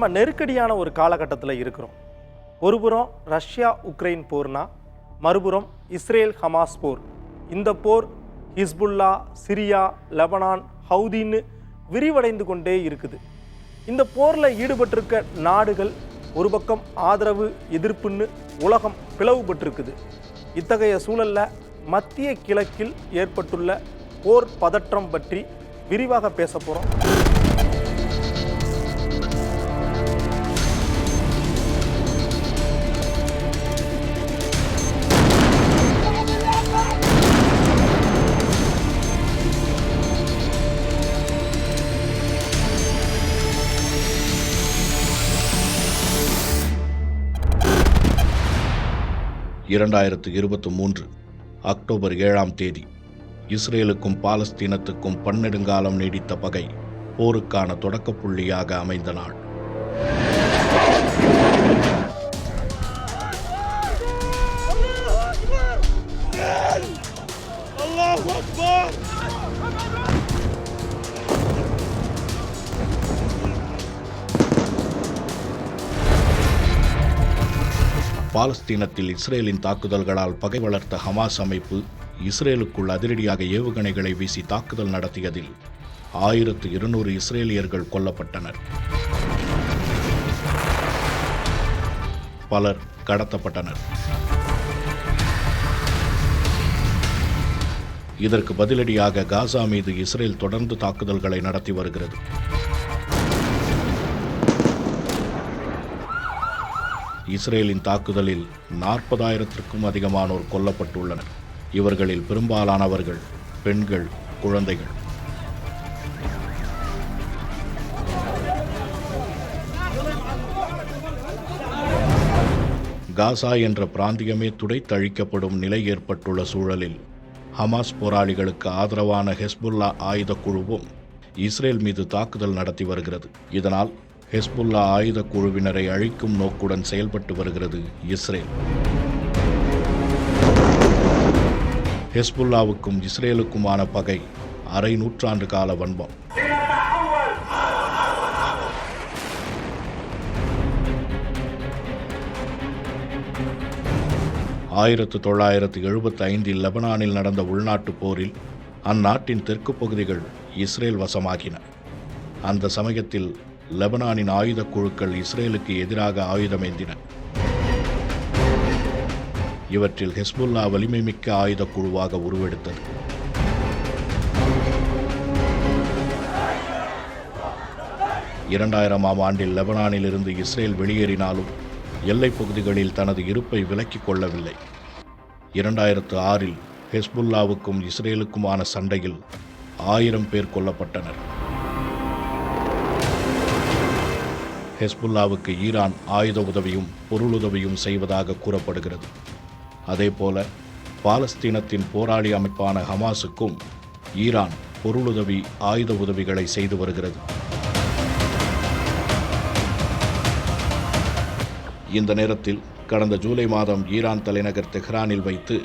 நம்ம நெருக்கடியான ஒரு காலகட்டத்தில் இருக்கிறோம். ஒருபுறம் ரஷ்யா உக்ரைன் போர்னா, மறுபுறம் இஸ்ரேல் ஹமாஸ் போர். இந்த போர் ஹிஸ்புல்லா, சிரியா, லெபனான், ஹவுதின்னு விரிவடைந்து கொண்டே இருக்குது. இந்த போரில் ஈடுபட்டிருக்க நாடுகள் ஒரு பக்கம் ஆதரவு எதிர்ப்புன்னு உலகம் பிளவுபட்டிருக்குது. இத்தகைய சூழலில் மத்திய கிழக்கில் ஏற்பட்டுள்ள போர் பதற்றம் பற்றி விரிவாக பேச போகிறோம். அக்டோபர் 7 இஸ்ரேலுக்கும் பாலஸ்தீனத்துக்கும் பன்னெடுங்காலம் நீடித்த பகை போருக்கான தொடக்க புள்ளியாக அமைந்த நாள். பாலஸ்தீனத்தில் இஸ்ரேலின் தாக்குதல்களால் பகை வளர்த்த ஹமாஸ் அமைப்பு இஸ்ரேலுக்குள் அதிரடியாக ஏவுகணைகளை வீசி தாக்குதல் நடத்தியதில் 1200 இஸ்ரேலியர்கள் கொல்லப்பட்டனர். பலர் கடத்தப்பட்டனர். இதற்கு பதிலடியாக காசா மீது இஸ்ரேல் தொடர்ந்து தாக்குதல்களை நடத்தி வருகிறது. இஸ்ரேலின் தாக்குதலில் 40,000க்கும் அதிகமானோர் கொல்லப்பட்டுள்ளனர். இவர்களில் பெரும்பாலானவர்கள் பெண்கள், குழந்தைகள். காசா என்ற பிராந்தியமே துடைத்தழிக்கப்படும் நிலை ஏற்பட்டுள்ள சூழலில் ஹமாஸ் போராளிகளுக்கு ஆதரவான ஹெஸ்புல்லா ஆயுத குழுவும் இஸ்ரேல் மீது தாக்குதல் நடத்தி வருகிறது. இதனால் ஹெஸ்புல்லா ஆயுத குழுவினரை அழிக்கும் நோக்குடன் செயல்பட்டு வருகிறது இஸ்ரேல். ஹெஸ்புல்லாவுக்கும் இஸ்ரேலுக்குமான பகை அரை நூற்றாண்டு கால வன்பம். (1975) லெபனானில் நடந்த உள்நாட்டுப் போரில் அந்நாட்டின் தெற்கு பகுதிகள் இஸ்ரேல் வசமாகின. அந்த சமயத்தில் லெபனானின் ஆயுத குழுக்கள் இஸ்ரேலுக்கு எதிராக ஆயுதமேந்தின. இவற்றில் ஹெஸ்புல்லா வலிமைமிக்க ஆயுத குழுவாக உருவெடுத்தது. ஆண்டில் லெபனானில் இருந்து இஸ்ரேல் வெளியேறினாலும் எல்லைப் பகுதிகளில் தனது இருப்பை விலக்கிக் கொள்ளவில்லை. 2006 ஹெஸ்புல்லாவுக்கும் இஸ்ரேலுக்குமான சண்டையில் 1000 பேர் கொல்லப்பட்டனர். ஹெஸ்புல்லாவுக்கு ஈரான் ஆயுத உதவியும் பொருளுதவியும் செய்வதாக கூறப்படுகிறது. அதேபோல பாலஸ்தீனத்தின் போராளி அமைப்பான ஹமாஸுக்கும் ஈரான் பொருளுதவி, ஆயுத உதவிகளை செய்து வருகிறது. இந்த நேரத்தில் கடந்த ஜூலை மாதம் ஈரான் தலைநகர் தெஹ்ரானில் வைத்து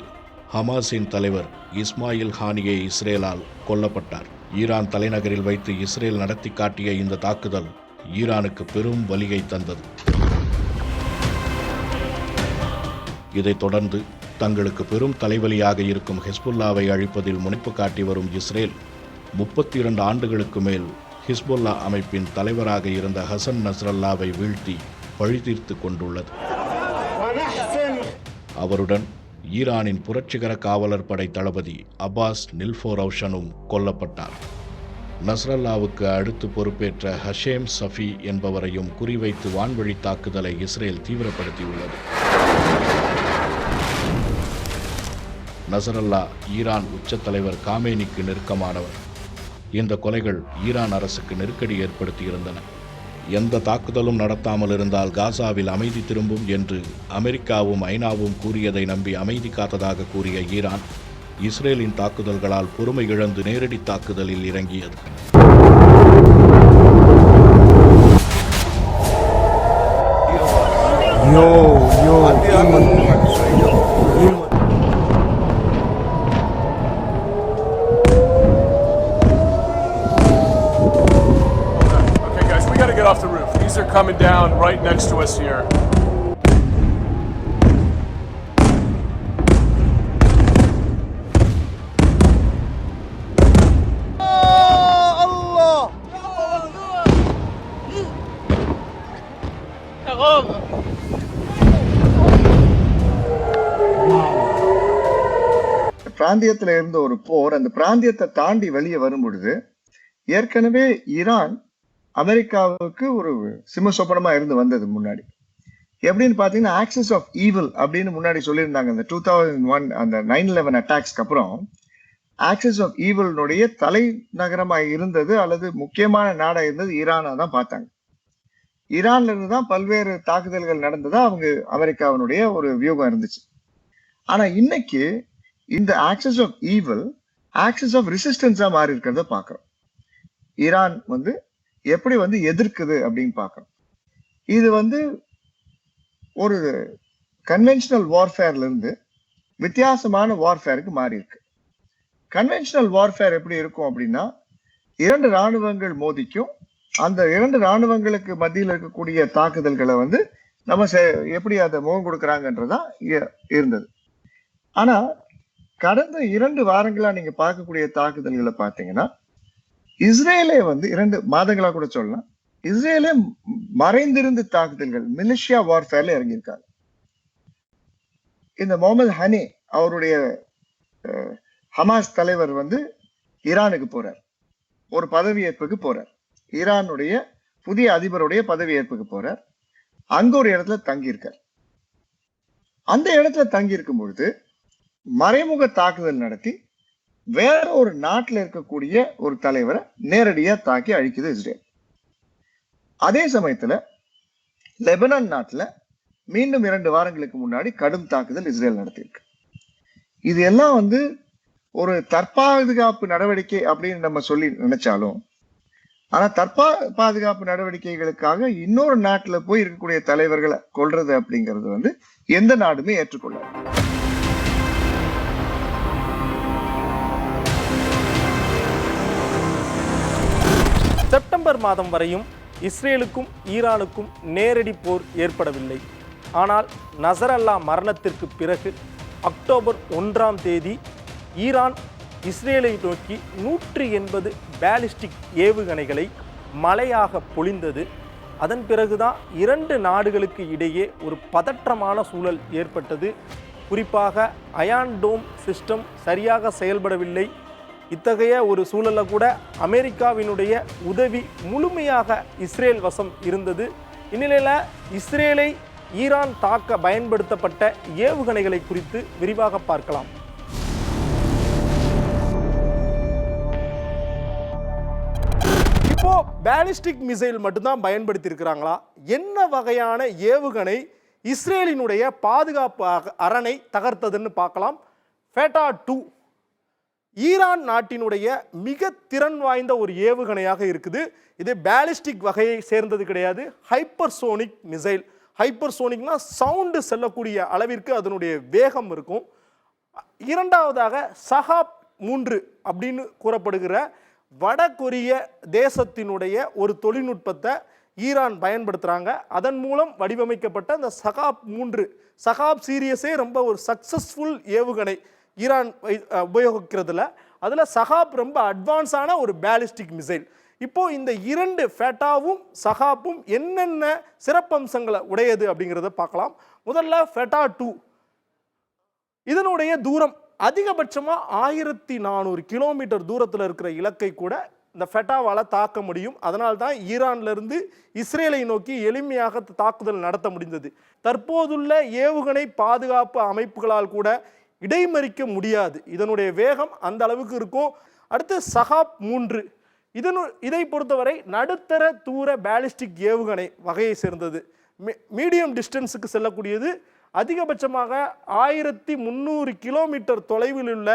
ஹமாஸின் தலைவர் இஸ்மாயில் ஹானியே இஸ்ரேலால் கொல்லப்பட்டார். ஈரான் தலைநகரில் வைத்து இஸ்ரேல் நடத்தி காட்டிய இந்த தாக்குதல் ஈரானுக்கு பெரும் வலியை தந்தது. இதைத் தொடர்ந்து தங்களுக்கு பெரும் தலைவலியாக இருக்கும் ஹிஸ்புல்லாவை அழிப்பதில் முனைப்பு காட்டி வரும் இஸ்ரேல் 32 ஆண்டுகளுக்கு மேல் ஹிஸ்புல்லா அமைப்பின் தலைவராக இருந்த ஹசன் நஸ்ரல்லாவை வீழ்த்தி பழிதீர்த்து கொண்டுள்ளது. அவருடன் ஈரானின் புரட்சிகர காவலர் படை தளபதி அப்பாஸ் நில்ஃபோரௌஷனும் கொல்லப்பட்டார். நஸ்ரல்லாவுக்கு அடுத்து பொறுப்பேற்ற ஹஷேம் சஃபி என்பவரையும் குறிவைத்து வான்வழி தாக்குதலை இஸ்ரேல் தீவிரப்படுத்தியுள்ளது. நஸ்ரல்லா ஈரான் உச்ச தலைவர் காமேனிக்கு நெருக்கமானவர். இந்த கொலைகள் ஈரான் அரசுக்கு நெருக்கடி ஏற்படுத்தியிருந்தன. எந்த தாக்குதலும் நடத்தாமல் இருந்தால் காசாவில் அமைதி திரும்பும் என்று அமெரிக்காவும் ஐநாவும் கூறியதை நம்பி அமைதி காத்ததாக கூறிய ஈரான் இஸ்ரேலின் தாக்குதல்களால் பொறுமை இழந்து நேரடி தாக்குதலில் இறங்கியது. Okay guys, we gotta go. off the roof. These are coming down right next to us here. பிராந்தியத்துல இருந்த ஒரு போர் அந்த பிராந்தியத்தை தாண்டி வெளியே வரும் பொழுது ஏற்கனவே ஈரான் அமெரிக்காவுக்கு ஒரு சிம்ம சொப்பனமா இருந்து வந்தது முன்னாடி. எப்படின்னு பாத்தீங்கன்னா ஆக்சிஸ் ஆஃப் ஈவில் அப்படின்னு முன்னாடி சொல்லியிருந்தாங்க. இந்த 2001 அந்த 9/11 அட்டாக்ஸ்க்கு அப்புறம் ஆக்சிஸ் ஆஃப் ஈவிலுடைய தலைநகரமா இருந்தது அல்லது முக்கியமான நாடா இருந்தது ஈரானா தான் பார்த்தாங்க. ஈரான்ல இருந்து தான் பல்வேறு தாக்குதல்கள் நடந்ததா அவங்க அமெரிக்காவினுடைய ஒரு வியூகம் இருந்துச்சு. ஆனா இன்னைக்கு இந்த axis of evil axis of ரெசிஸ்டன்ஸா மாறி இருக்கிறத பாக்குறோம். ஈரான் எப்படி எதிர்க்குது அப்படின்னு பாக்குறோம். இது ஒரு கன்வென்ஷனல் வார்ஃபேர்ல இருந்து வித்தியாசமான வார்ஃபேருக்கு மாறி இருக்கு. கன்வென்ஷனல் வார்ஃபேர் எப்படி இருக்கும் அப்படின்னா 2 ராணுவங்கள் மோதிக்கும், அந்த 2 ராணுவங்களுக்கு மத்தியில் இருக்கக்கூடிய தாக்குதல்களை நம்ம எப்படி அதை முகம் கொடுக்குறாங்கன்றதான் இருந்தது. ஆனா கடந்த 2 வாரங்களா நீங்க பார்க்கக்கூடிய தாக்குதல்களை பார்த்தீங்கன்னா இஸ்ரேலே 2 மாதங்களா கூட சொல்லலாம், இஸ்ரேலே மறைந்திருந்து தாக்குதல்கள் மிலிஷியா வார்ஃபேர்ல இறங்கியிருக்காங்க. இந்த முகமது ஹனி அவருடைய ஹமாஸ் தலைவர் ஈரானுக்கு போறார், ஒரு பதவியேற்புக்கு போறார். ஈரானுடைய புதிய அதிபருடைய பதவியேற்புக்கு போறார். அங்க ஒரு இடத்துல தங்கி இருக்கார். அந்த இடத்துல தங்கி இருக்கும் பொழுது மறைமுக தாக்குதல் நடத்தி வேற ஒரு நாட்டில் இருக்கக்கூடிய ஒரு தலைவரை நேரடியா தாக்கி அழிக்குது இஸ்ரேல். அதே சமயத்துல லெபனான் நாட்டுல மீண்டும் 2 வாரங்களுக்கு முன்னாடி கடும் தாக்குதல் இஸ்ரேல் நடத்தியிருக்கு. இது எல்லாம் ஒரு தற்பாதுகாப்பு நடவடிக்கை அப்படின்னு நம்ம சொல்லி நினைச்சாலும், ஆனா பாதுகாப்பு நடவடிக்கைகளுக்காக இன்னொரு நாட்டுல போய் இருக்கக்கூடிய தலைவர்களை கொல்றது அப்படிங்கிறது எந்த நாடுமே ஏற்றுக்கொள்ளாது. செப்டம்பர் மாதம் வரையும் இஸ்ரேலுக்கும் ஈரானுக்கும் நேரடி போர் ஏற்படவில்லை. ஆனால் நசரல்லா மரணத்திற்கு பிறகு அக்டோபர் 1ஆம் தேதி ஈரான் இஸ்ரேலை நோக்கி 180 பாலிஸ்டிக் ஏவுகணைகளை மழையாக பொழிந்தது. அதன் பிறகுதான் 2 நாடுகளுக்கு இடையே ஒரு பதற்றமான சூழல் ஏற்பட்டது. குறிப்பாக அயான் டோம் சிஸ்டம் சரியாக செயல்படவில்லை. இத்தகைய ஒரு சூழலில் கூட அமெரிக்காவினுடைய உதவி முழுமையாக இஸ்ரேல் வசம் இருந்தது. இந்நிலையில் இஸ்ரேலை ஈரான் தாக்க பயன்படுத்தப்பட்ட ஏவுகணைகளை குறித்து விரிவாக பார்க்கலாம். இப்போ பாலிஸ்டிக் மிசைல் மட்டும்தான் பயன்படுத்தி இருக்கிறாங்களா? என்ன வகையான ஏவுகணை இஸ்ரேலினுடைய பாதுகாப்பு அரணை தகர்த்ததுன்னு பார்க்கலாம். ஃபேட்டா 2 ஈரான் நாட்டினுடைய மிக திறன் வாய்ந்த ஒரு ஏவுகணையாக இருக்குது. இது பாலிஸ்டிக் வகையை சேர்ந்தது கிடையாது, ஹைப்பர்சோனிக் மிசைல். ஹைப்பர்சோனிக்னா சவுண்டு செல்லக்கூடிய அளவிற்கு அதனுடைய வேகம் இருக்கும். இரண்டாவதாக சஹாப் 3 அப்படின்னு கூறப்படுகிற வட கொரிய தேசத்தினுடைய ஒரு தொழில்நுட்பத்தை ஈரான் பயன்படுத்துகிறாங்க. அதன் மூலம் வடிவமைக்கப்பட்ட அந்த சஹாப் 3 சஹாப் சீரியஸே ரொம்ப ஒரு சக்சஸ்ஃபுல் ஏவுகணை ஈரான் உபயோகிக்கிறதுல. அதில் சஹாப் ரொம்ப அட்வான்ஸான ஒரு பாலிஸ்டிக் மிசைல். இப்போது இந்த 2 ஃபேட்டாவும் சஹாப்பும் என்னென்ன சிறப்பம்சங்களை உடையது அப்படிங்கிறத பார்க்கலாம். முதல்ல ஃபேட்டா 2 இதனுடைய தூரம் அதிகபட்சமாக 1400 கிலோமீட்டர் தூரத்தில் இருக்கிற இலக்கை கூட இந்த ஃபெட்டாவால் தாக்க முடியும். அதனால்தான் ஈரான்லேருந்து இஸ்ரேலை நோக்கி எளிமையாக தாக்குதல் நடத்த முடிந்தது. தற்போதுள்ள ஏவுகணை பாதுகாப்பு அமைப்புகளால் கூட இடைமறிக்க முடியாது. இதனுடைய வேகம் அந்த அளவுக்கு இருக்கும். அடுத்து சஹாப் 3 இதை பொறுத்தவரை நடுத்தர தூர பாலிஸ்டிக் ஏவுகணை வகையை சேர்ந்தது. மீடியம் டிஸ்டன்ஸுக்கு செல்லக்கூடியது. அதிகபட்சமாக 1300 கிலோமீட்டர் தொலைவில் உள்ள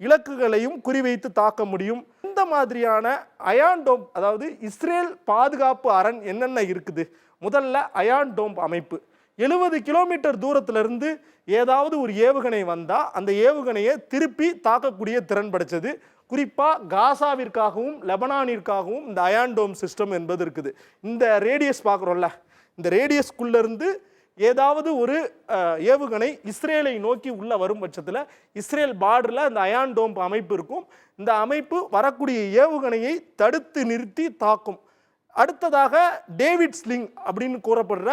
இலக்குகளையும் குறிவைத்து தாக்க முடியும். இந்த மாதிரியான அயான் டோம், அதாவது இஸ்ரேல் பாதுகாப்பு அரண் என்னென்ன இருக்குது? முதல்ல அயான் டோம் அமைப்பு 70 கிலோமீட்டர் தூரத்திலிருந்து ஏதாவது ஒரு ஏவுகணை வந்தால் அந்த ஏவுகணையை திருப்பி தாக்கக்கூடிய திறன் படைச்சது. குறிப்பாக காசாவிற்காகவும் லெபனானிற்காகவும் இந்த அயான் டோம் சிஸ்டம் என்பது இருக்குது. இந்த ரேடியஸ் பார்க்குறோம்ல, இந்த ரேடியஸ்குள்ளேருந்து ஏதாவது ஒரு ஏவுகணை இஸ்ரேலை நோக்கி உள்ள வரும் பட்சத்தில் இஸ்ரேல் பார்டரில் இந்த அயான் டோம் அமைப்பு இருக்கும். இந்த அமைப்பு வரக்கூடிய ஏவுகணையை தடுத்து நிறுத்தி தாக்கும். அடுத்ததாக டேவிட் ஸ்லிங் அப்படின்னு கூறப்படுற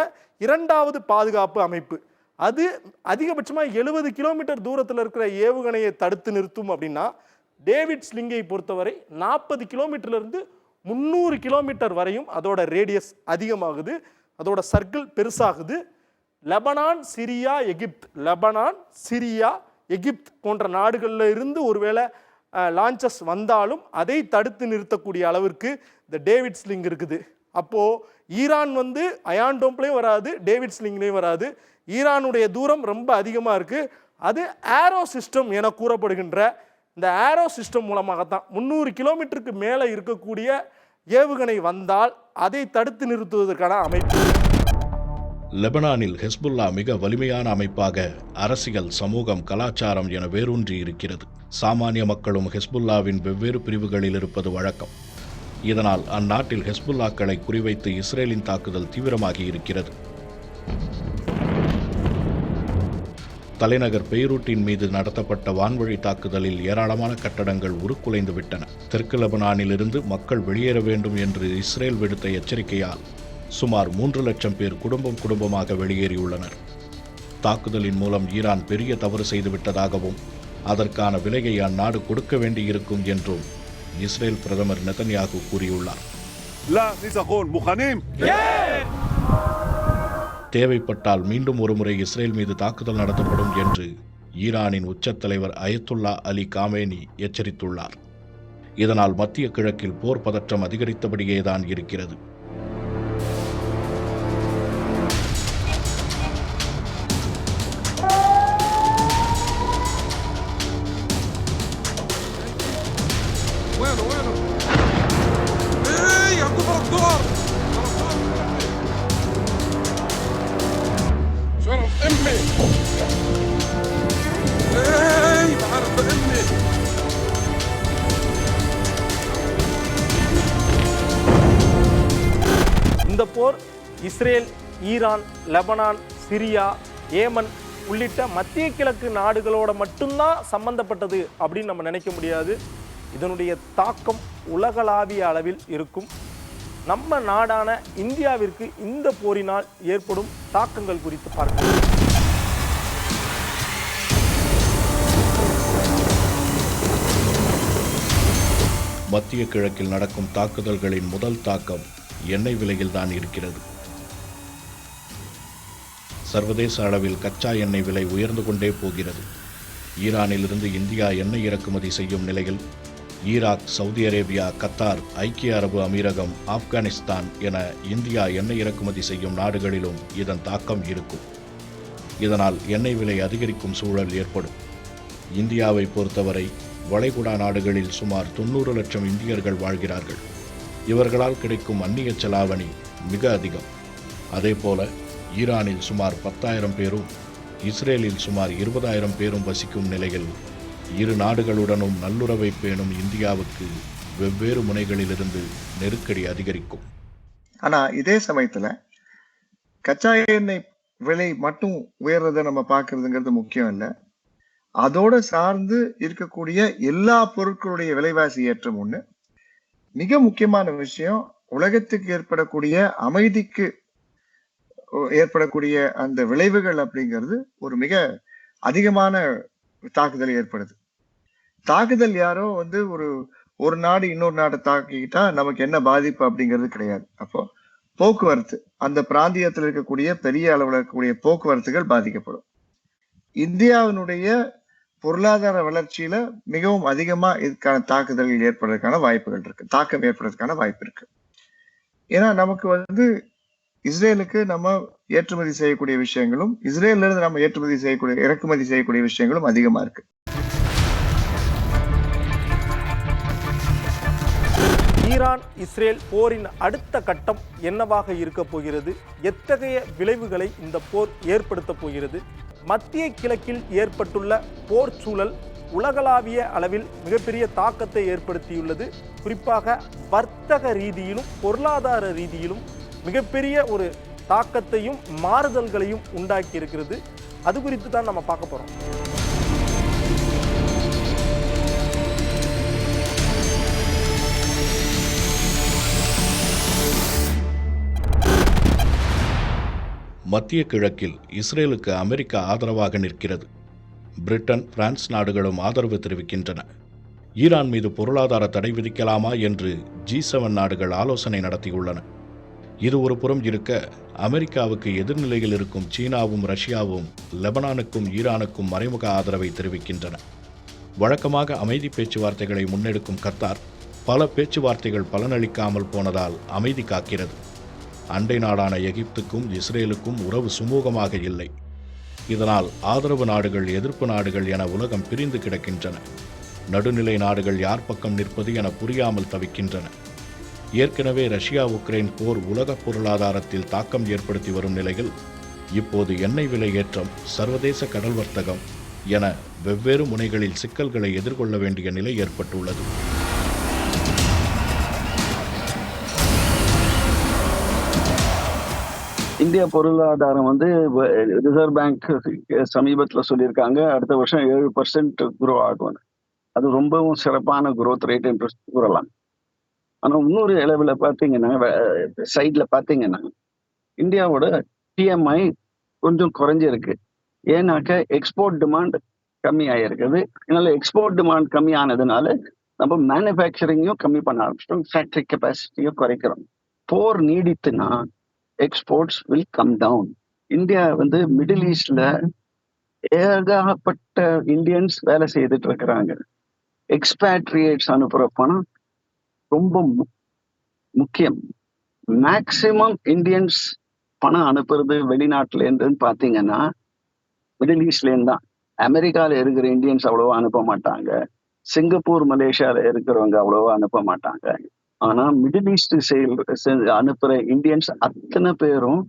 இரண்டாவது பாதுகாப்பு அமைப்பு, அது அதிகபட்சமாக 70 கிலோமீட்டர் தூரத்தில் இருக்கிற ஏவுகணையை தடுத்து நிறுத்தும். அப்படின்னா டேவிட் ஸ்லிங்கை பொறுத்தவரை 40 கிலோமீட்டர்லேருந்து 300 கிலோமீட்டர் வரையும் அதோட ரேடியஸ் அதிகமாகுது, அதோட சர்க்கிள் பெருசாகுது. லெபனான், சிரியா, எகிப்த் போன்ற நாடுகளில் இருந்து ஒருவேளை லான்ச்சஸ் வந்தாலும் அதை தடுத்து நிறுத்தக்கூடிய அளவிற்கு இந்த டேவிட் ஸ்லிங் இருக்குது. அப்போது ஈரான் வந்து அயான் டோம்ப்லேயும் வராது, டேவிட் ஸ்லிங்லேயும் வராது. ஈரானுடைய தூரம் ரொம்ப அதிகமாக இருக்குது. அது ஏரோ சிஸ்டம் என கூறப்படுகின்ற இந்த ஏரோ சிஸ்டம் மூலமாகத்தான் 300 கிலோமீட்டருக்கு மேலே இருக்கக்கூடிய ஏவுகணை வந்தால் அதை தடுத்து நிறுத்துவதற்கான அமைப்பு. லெபனானில் ஹெஸ்புல்லா மிக வலிமையான அமைப்பாக அரசியல், சமூகம், கலாச்சாரம் என வேரூன்றி இருக்கிறது. சாமானிய மக்களும் ஹெஸ்புல்லாவின் வெவ்வேறு பிரிவுகளில் இருப்பது வழக்கம். இதனால் அந்நாட்டில் ஹெஸ்புல்லாக்களை குறிவைத்து இஸ்ரேலின் தாக்குதல் தீவிரமாகி இருக்கிறது. தலைநகர் பெய்ரூட்டின் மீது நடத்தப்பட்ட வான்வழி தாக்குதலில் ஏராளமான கட்டடங்கள் உருக்குலைந்து விட்டன. தெற்கு லெபனானிலிருந்து மக்கள் வெளியேற வேண்டும் என்று இஸ்ரேல் விடுத்த எச்சரிக்கையால் சுமார் 3 லட்சம் பேர் குடும்பமாக வெளியேறியுள்ளனர். தாக்குதலின் மூலம் ஈரான் பெரிய தவறு செய்துவிட்டதாகவும் அதற்கான விலையை அந்நாடு கொடுக்க வேண்டியிருக்கும் என்றும் இஸ்ரேல் பிரதமர் நெதன்யாகு கூறியுள்ளார். தேவைப்பட்டால் மீண்டும் ஒருமுறை இஸ்ரேல் மீது தாக்குதல் நடத்தப்படும் என்று ஈரானின் உச்ச தலைவர் அயத்துல்லா அலி காமேனி எச்சரித்துள்ளார். இதனால் மத்திய கிழக்கில் போர் பதற்றம் அதிகரித்தபடியேதான் இருக்கிறது. இந்த போர் Israel, Iran, Lebanon, Syria, Yemen உள்ளிட்ட மத்திய கிழக்கு நாடுகளோட மட்டும்தான் சம்பந்தப்பட்டது அப்படின்னு நம்ம நினைக்க முடியாது. இதனுடைய தாக்கம் உலகளாவிய அளவில் இருக்கும். நம்ம நாடான இந்தியாவிற்கு இந்த போரினால் ஏற்படும் தாக்கங்கள் குறித்து பார்க்கலாம். மத்திய கிழக்கில் நடக்கும் தாக்குதல்களின் முதல் தாக்கம் எண்ணெய் விலையில்தான் இருக்கிறது. சர்வதேச அளவில் கச்சா எண்ணெய் விலை உயர்ந்து கொண்டே போகிறது. ஈரானிலிருந்து இந்தியா எண்ணெய் இறக்குமதி செய்யும் நிலையில் ஈராக், சவுதி அரேபியா, கத்தார், ஐக்கிய அரபு அமீரகம், ஆப்கானிஸ்தான் என இந்தியா எண்ணெய் இறக்குமதி செய்யும் நாடுகளிலும் இதன் தாக்கம் இருக்கும். இதனால் எண்ணெய் விலை அதிகரிக்கும் சூழல் ஏற்படும். இந்தியாவை பொறுத்தவரை வளைகுடா நாடுகளில் சுமார் 90 லட்சம் இந்தியர்கள் வாழ்கிறார்கள். இவர்களால் கிடைக்கும் அந்நிய செலாவணி மிக அதிகம். அதேபோல ஈரானில் சுமார் 10,000 பேரும், இஸ்ரேலில் சுமார் 20,000 பேரும் வசிக்கும் நிலையில் இரு நாடுகளுடனும் நல்லுறவை பேணும் இந்தியாவுக்கு வெவ்வேறு முனைகளிலிருந்து நெருக்கடி அதிகரிக்கும். ஆனா இதே சமயத்துல கச்சா எண்ணெய் விலை மட்டும் உயர்றதை நம்ம பார்க்கறதுங்கிறது முக்கியம் இல்லை. அதோட சார்ந்து இருக்கக்கூடிய எல்லா பொருட்களுடைய விலைவாசி ஏற்றம் ஒண்ணு. மிக முக்கியமான விஷயம், உலகத்துக்கு ஏற்படக்கூடிய அமைதிக்கு ஏற்படக்கூடிய அந்த விளைவுகள் அப்படிங்கிறது ஒரு மிக அதிகமான தாக்குதல் ஏற்படுது. தாக்குதல் யாரோ ஒரு நாடு இன்னொரு நாட்டை தாக்கிக்கிட்டா நமக்கு என்ன பாதிப்பு அப்படிங்கிறது கிடையாது. அப்போ போக்குவரத்து, அந்த பிராந்தியத்தில் இருக்கக்கூடிய பெரிய அளவில் இருக்கக்கூடிய போக்குவரத்துகள் பாதிக்கப்படும். இந்தியாவினுடைய பொருளாதார வளர்ச்சியில மிகவும் அதிகமா இதுக்கான தாக்குதல்கள் ஏற்படுறதுக்கான வாய்ப்புகள் இருக்கு, தாக்கம் ஏற்படுறதுக்கான வாய்ப்பு இருக்கு. ஏன்னா நமக்கு இஸ்ரேலுக்கு நம்ம ஏற்றுமதி செய்யக்கூடிய விஷயங்களும், இஸ்ரேல்ல இருந்து நம்ம இறக்குமதி செய்யக்கூடிய விஷயங்களும் அதிகமா இருக்கு. ஈரான் இஸ்ரேல் போரின் அடுத்த கட்டம் என்னவாக இருக்க போகிறது? எத்தகைய விளைவுகளை இந்த போர் ஏற்படுத்த போகிறது? மத்திய கிழக்கில் ஏற்பட்டுள்ள போர் சூழல் உலகளாவிய அளவில் மிகப்பெரிய தாக்கத்தை ஏற்படுத்தியுள்ளது. குறிப்பாக வர்த்தக ரீதியிலும் பொருளாதார ரீதியிலும் மிகப்பெரிய ஒரு தாக்கத்தையும் மாறுதல்களையும் உண்டாக்கி இருக்கிறது. அது குறித்து தான் நம்ம பார்க்க போறோம். மத்திய கிழக்கில் இஸ்ரேலுக்கு அமெரிக்கா ஆதரவாக நிற்கிறது. பிரிட்டன், பிரான்ஸ் நாடுகளும் ஆதரவு தெரிவிக்கின்றன. ஈரான் மீது பொருளாதார தடை விதிக்கலாமா என்று G7 நாடுகள் ஆலோசனை நடத்தியுள்ளன. இது ஒரு புறம் இருக்க, அமெரிக்காவுக்கு எதிர்நிலையில் இருக்கும் சீனாவும் ரஷ்யாவும் லெபனானுக்கும் ஈரானுக்கும் மறைமுக ஆதரவை தெரிவிக்கின்றன. வழக்கமாக அமைதி பேச்சுவார்த்தைகளை முன்னெடுக்கும் கத்தார் பல பேச்சுவார்த்தைகள் பலனளிக்காமல் போனதால் அமைதி காக்கிறது. அண்டை நாடான எகிப்துக்கும் இஸ்ரேலுக்கும் உறவு சுமூகமாக இல்லை. இதனால் ஆதரவு நாடுகள், எதிர்ப்பு நாடுகள் என உலகம் பிரிந்து கிடக்கின்றன. நடுநிலை நாடுகள் யார் பக்கம் நிற்பது என புரியாமல் தவிக்கின்றன. ஏற்கனவே ரஷ்யா உக்ரைன் போர் உலக பொருளாதாரத்தில் தாக்கம் ஏற்படுத்தி வரும் நிலையில் இப்போது எண்ணெய் விலை ஏற்றம், சர்வதேச கடல் வர்த்தகம் என வெவ்வேறு முனைகளில் சிக்கல்களை எதிர்கொள்ள வேண்டிய நிலை ஏற்பட்டுள்ளது. இந்திய பொருளாதாரம் ரிசர்வ் பேங்க் சமீபத்தில் சொல்லியிருக்காங்க, அடுத்த வருஷம் 7% குரோ ஆகும். அது ரொம்பவும் சிறப்பான குரோத் ரேட் என்று கூறலாம். ஆனால் இன்னொரு அளவில் பார்த்தீங்கன்னா, சைடில் பார்த்தீங்கன்னா இந்தியாவோட PMI கொஞ்சம் குறைஞ்சிருக்கு. ஏன்னாக்க எக்ஸ்போர்ட் டிமாண்ட் கம்மி ஆகிருக்குது. இதனால எக்ஸ்போர்ட் டிமாண்ட் கம்மி ஆனதுனால நம்ம மேனுஃபேக்சரிங்கையும் கம்மி பண்ண ஆரம்பிச்சிட்டோம், ஃபேக்டரி கெப்பாசிட்டியும் குறைக்கிறோம். போர் நீடித்துனா exports will come down. India middle ஈஸ்ட்ல ஏகப்பட்ட இந்தியன்ஸ் வேலை செய்துட்டு இருக்கிறாங்க. எக்ஸ்பேட்ரியேட்ஸ் அனுப்புற பணம் ரொம்ப முக்கியம். மேக்சிமம் இந்தியன்ஸ் பணம் அனுப்புறது வெளிநாட்டுல இருந்துன்னு பார்த்தீங்கன்னா மிடில் ஈஸ்ட்லேருந்து தான். அமெரிக்காவில் இருக்கிற இந்தியன்ஸ் அவ்வளோவா அனுப்ப மாட்டாங்க. சிங்கப்பூர், மலேசியாவில் இருக்கிறவங்க அவ்வளோவா அனுப்ப மாட்டாங்க. ஆனா மிடில் ஈஸ்ட் அனுப்புற இந்தியன்ஸ் அத்தனை பேரும்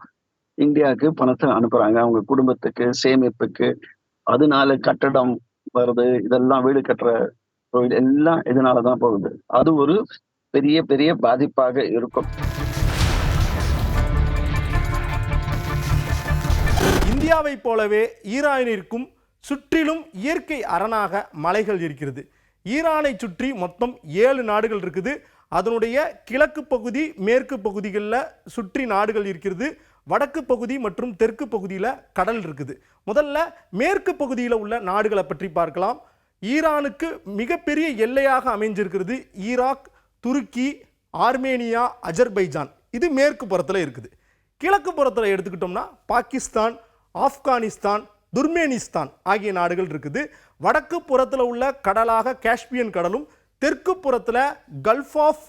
இந்தியாவுக்கு பணத்தை அனுப்புறாங்க, அவங்க குடும்பத்துக்கு, சேமிப்புக்கு. அதனால கட்டடம் வருது, இதெல்லாம் வீடு கட்டுற எல்லாம் இதனாலதான் போகுது. அது ஒரு பெரிய பெரிய பாதிப்பாக இருக்கும். இந்தியாவை போலவே ஈரானிற்கும் சுற்றிலும் இயற்கை அரணாக மலைகள் இருக்கிறது. ஈரானை சுற்றி மொத்தம் 7 நாடுகள் இருக்குது. அதனுடைய கிழக்கு பகுதி, மேற்கு பகுதிகளில் சுற்றி நாடுகள் இருக்கிறது. வடக்கு பகுதி மற்றும் தெற்கு பகுதியில் கடல் இருக்குது. முதல்ல மேற்கு பகுதியில் உள்ள நாடுகளை பற்றி பார்க்கலாம். ஈரானுக்கு மிகப்பெரிய எல்லையாக அமைஞ்சிருக்கிறது ஈராக், துருக்கி, ஆர்மேனியா, அஜர்பைஜான். இது மேற்கு புறத்தில் இருக்குது. கிழக்கு புறத்தில் எடுத்துக்கிட்டோம்னா பாகிஸ்தான், ஆப்கானிஸ்தான், துர்மேனிஸ்தான் ஆகிய நாடுகள் இருக்குது. வடக்கு புறத்தில் உள்ள கடலாக காஸ்பியன் கடலும், தெற்கு புறத்தில் கல்ஃப் ஆஃப்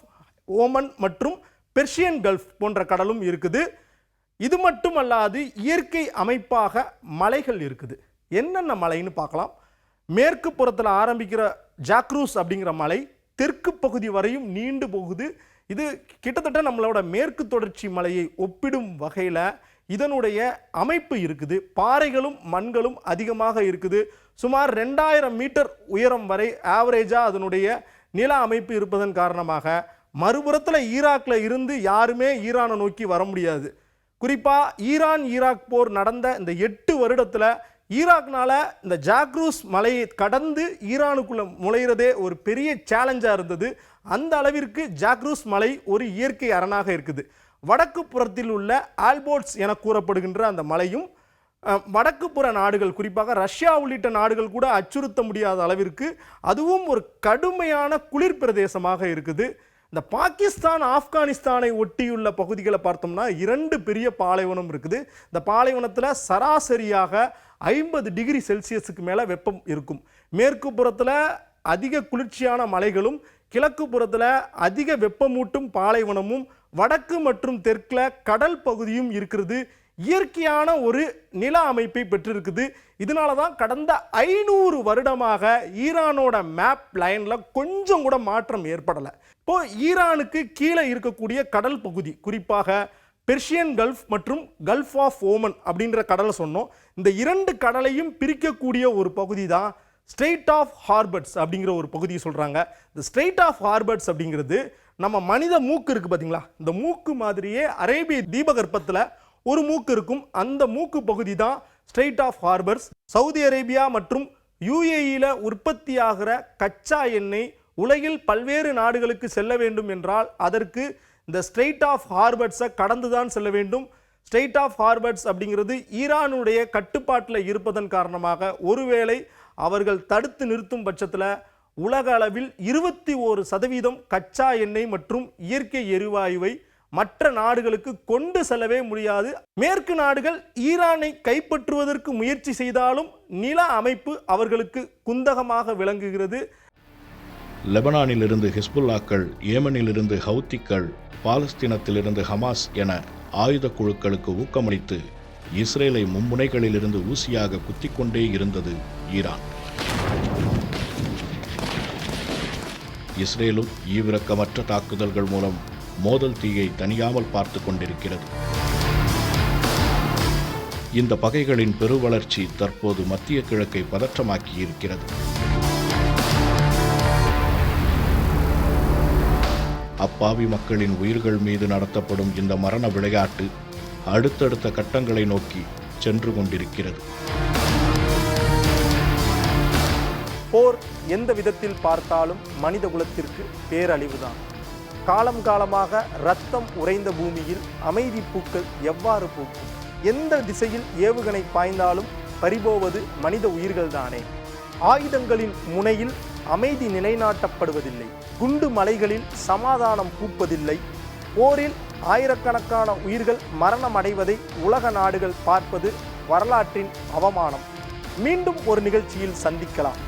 ஓமன் மற்றும் பெர்ஷியன் கல்ஃப் போன்ற கடலும் இருக்குது. இது மட்டுமல்லாது இயற்கை அமைப்பாக மலைகள் இருக்குது. என்னென்ன மலைன்னு பார்க்கலாம். மேற்கு புறத்தில் ஆரம்பிக்கிற ஜாக்ரூஸ் அப்படிங்கிற மலை தெற்கு பகுதி வரையும் நீண்டு போகுது. இது கிட்டத்தட்ட நம்மளோட மேற்கு தொடர்ச்சி மலையை ஒப்பிடும் வகையில் இதனுடைய அமைப்பு இருக்குது. பாறைகளும் மண்களும் அதிகமாக இருக்குது. சுமார் 2000 மீட்டர் உயரம் வரை ஆவரேஜாக அதனுடைய நில அமைப்பு இருப்பதன் காரணமாக மறுபுறத்தில் ஈராக்கில் இருந்து யாருமே ஈரானை நோக்கி வர முடியாது. குறிப்பாக ஈராக் போர் நடந்த இந்த 8 வருடத்தில் ஈராக்னால இந்த ஜாக்ரூஸ் மலையை கடந்து ஈரானுக்குள்ளே நுழையிறதே ஒரு பெரிய சேலஞ்சாக இருந்தது. அந்த அளவிற்கு ஜாக்ரூஸ் மலை ஒரு இயற்கை அரணாக இருக்குது. வடக்கு புறத்தில் உள்ள ஆல்போர்ட்ஸ் என கூறப்படுகின்ற அந்த மலையும் வடக்கு புற நாடுகள், குறிப்பாக ரஷ்யா உள்ளிட்ட நாடுகள் கூட அச்சுறுத்த முடியாத அளவிற்கு அதுவும் ஒரு கடுமையான குளிர் பிரதேசமாக இருக்குது. இந்த பாகிஸ்தான், ஆப்கானிஸ்தானை ஒட்டியுள்ள பகுதிகளை பார்த்தோம்னா 2 பெரிய பாலைவனம் இருக்குது. இந்த பாலைவனத்தில் சராசரியாக 50 டிகிரி செல்சியஸுக்கு மேலே வெப்பம் இருக்கும். மேற்கு புறத்தில் அதிக குளிர்ச்சியான மலைகளும், கிழக்கு புறத்தில் அதிக வெப்பமூட்டும் பாலைவனமும், வடக்கு மற்றும் தெற்கில் கடல் பகுதியும் இருக்கிறது. இயற்கையான ஒரு நில அமைப்பை பெற்றிருக்குது. இதனால தான் கடந்த 500 வருடமாக ஈரானோட மேப் லைனில் கொஞ்சம் கூட மாற்றம் ஏற்படலை. இப்போ ஈரானுக்கு கீழே இருக்கக்கூடிய கடல் பகுதி, குறிப்பாக பெர்ஷியன் கல்ஃப் மற்றும் கல்ஃப் ஆஃப் ஓமன் அப்படின்ற கடலை சொன்னோம். இந்த 2 கடலையும் பிரிக்கக்கூடிய ஒரு பகுதி தான் ஸ்ட்ரெயிட் ஆஃப் ஹார்பர்ட்ஸ் அப்படிங்கிற ஒரு பகுதியை சொல்கிறாங்க. இந்த ஸ்ட்ரெயிட் ஆஃப் ஹார்பர்ட்ஸ் அப்படிங்கிறது நம்ம மனித மூக்கு இருக்குது பார்த்தீங்களா, இந்த மூக்கு மாதிரியே அரேபிய தீபகற்பத்தில் ஒரு மூக்கு இருக்கும். அந்த மூக்கு பகுதி தான் ஸ்ட்ரெயிட் ஆஃப் ஹார்பர்ஸ். சவுதி அரேபியா மற்றும் யுஏஇயில் உற்பத்தியாகிற கச்சா எண்ணெய் உலகில் பல்வேறு நாடுகளுக்கு செல்ல வேண்டும் என்றால் அதற்கு இந்த ஸ்ட்ரெயிட் ஆஃப் ஹார்பர்ட்ஸை கடந்து தான் செல்ல வேண்டும். ஸ்ட்ரெயிட் ஆஃப் ஹார்பர்ட்ஸ் அப்படிங்கிறது ஈரானுடைய கட்டுப்பாட்டில் இருப்பதன் காரணமாக ஒருவேளை அவர்கள் தடுத்து நிறுத்தும் பட்சத்தில் உலக அளவில் 21% கச்சா எண்ணெய் மற்றும் இயற்கை எரிவாயுவை மற்ற நாடுகளுக்கு கொண்டு செல்லவே முடியாது. மேற்கு நாடுகள் ஈரானை கைப்பற்றுவதற்கு முயற்சி செய்தாலும் நில அமைப்பு அவர்களுக்கு குந்தகமாக விளங்குகிறது. லெபனானிலிருந்து ஹிஸ்புல்லாக்கள், ஏமனிலிருந்து ஹவுத்திக்கள், பாலஸ்தீனத்திலிருந்து ஹமாஸ் என ஆயுத குழுக்களுக்கு ஊக்கமளித்து இஸ்ரேலை மும்முனைகளிலிருந்து ஊசியாக குத்திக்கொண்டே இருந்தது ஈரான். இஸ்ரேலும் ஈவிரக்கமற்ற தாக்குதல்கள் மூலம் மோதல் தீயை தணியாமல் பார்த்து கொண்டிருக்கிறது. இந்த பகைகளின் பெருவளர்ச்சி தற்போது மத்திய கிழக்கை பதற்றமாக்கியிருக்கிறது. அப்பாவி மக்களின் உயிர்கள் மீது நடத்தப்படும் இந்த மரண விளையாட்டு அடுத்தடுத்த கட்டங்களை நோக்கி சென்று கொண்டிருக்கிறது. போர் எந்த விதத்தில் பார்த்தாலும் மனித குலத்திற்கு பேரழிவுதான். காலம் காலமாக இரத்தம் உறைந்த பூமியில் அமைதி பூக்கள் எவ்வாறு பூக்கும்? எந்த திசையில் ஏவுகணை பாய்ந்தாலும் பறிபோவது மனித உயிர்கள்தானே. ஆயுதங்களின் முனையில் அமைதி நிலைநாட்டப்படுவதில்லை. குண்டு மலைகளில் சமாதானம் பூப்பதில்லை. போரில் ஆயிரக்கணக்கான உயிர்கள் மரணம் அடைவதை உலக நாடுகள் பார்ப்பது வரலாற்றின் அவமானம். மீண்டும் ஒரு நிகழ்ச்சியில் சந்திக்கலாம்.